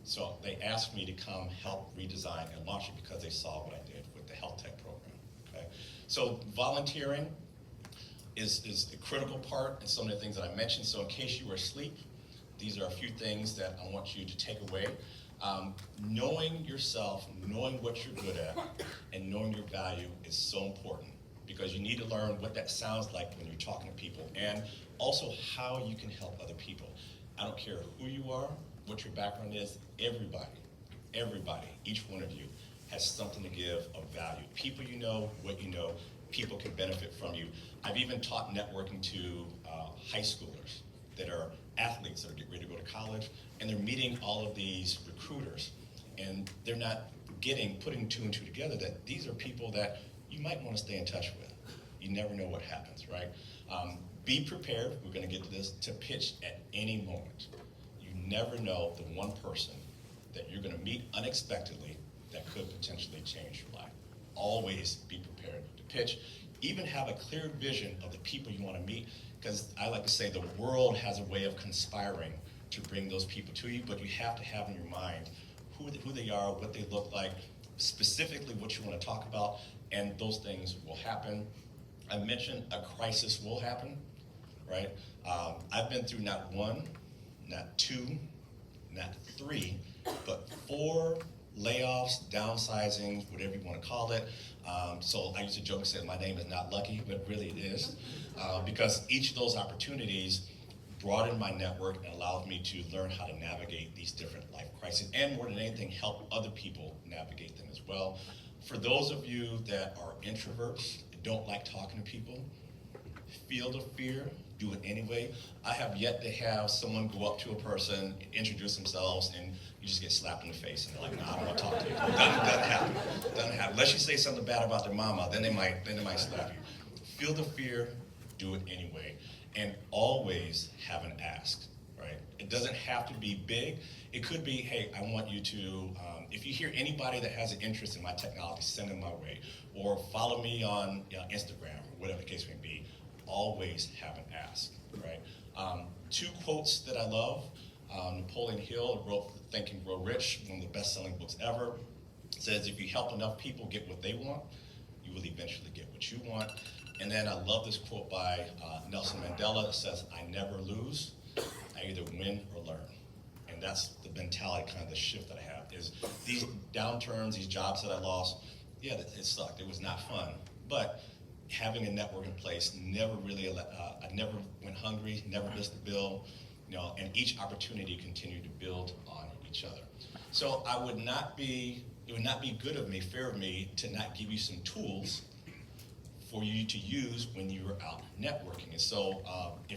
So they asked me to come help redesign and launch it because they saw what I did with the health tech program. Okay? So volunteering is a critical part in some of the things that I mentioned. So in case you were asleep, these are a few things that I want you to take away. Knowing yourself, knowing what you're good at, and knowing your value is so important because you need to learn what that sounds like when you're talking to people and also how you can help other people. I don't care who you are, what your background is, everybody, each one of you has something to give of value. People you know, what you know, people can benefit from you. I've even taught networking to high schoolers that are athletes that are getting ready to go to college, and they're meeting all of these recruiters, and they're not putting two and two together that these are people that you might want to stay in touch with. You never know what happens, right? Be prepared, we're going to get to this, to pitch at any moment. You never know the one person that you're going to meet unexpectedly that could potentially change your life. Always be prepared to pitch. Even have a clear vision of the people you want to meet, because I like to say the world has a way of conspiring to bring those people to you, but you have to have in your mind who they are, what they look like, specifically what you want to talk about, and those things will happen. I mentioned a crisis will happen, right? I've been through not one, not two, not three, but 4 layoffs, downsizings, whatever you want to call it. So I used to joke and say my name is not lucky, but really it is, because each of those opportunities broadened my network and allowed me to learn how to navigate these different life crises, and more than anything, help other people navigate them as well. For those of you that are introverts, don't like talking to people, feel the fear, do it anyway. I have yet to have someone go up to a person, introduce themselves, and you just get slapped in the face, and they're like, "No, I don't want to talk to you." Doesn't happen. Doesn't happen. Unless you say something bad about their mama, then they might slap you. Feel the fear, do it anyway, and always have an ask. Right? It doesn't have to be big. It could be, hey, I want you to, if you hear anybody that has an interest in my technology, send them my way, or follow me on Instagram, or whatever the case may be. Always have an ask, right? 2 quotes that I love. Napoleon Hill wrote Think and Grow Rich, one of the best-selling books ever. It says, if you help enough people get what they want, you will eventually get what you want. And then I love this quote by Nelson Mandela that says, I never lose, I either win or learn. And that's the mentality, kind of the shift that I have, is these downturns, these jobs that I lost, yeah, it sucked, it was not fun, but having a network in place, never really, I never went hungry, never missed a bill, and each opportunity continued to build on each other. So it would not be fair of me to not give you some tools for you to use when you are out networking. And so if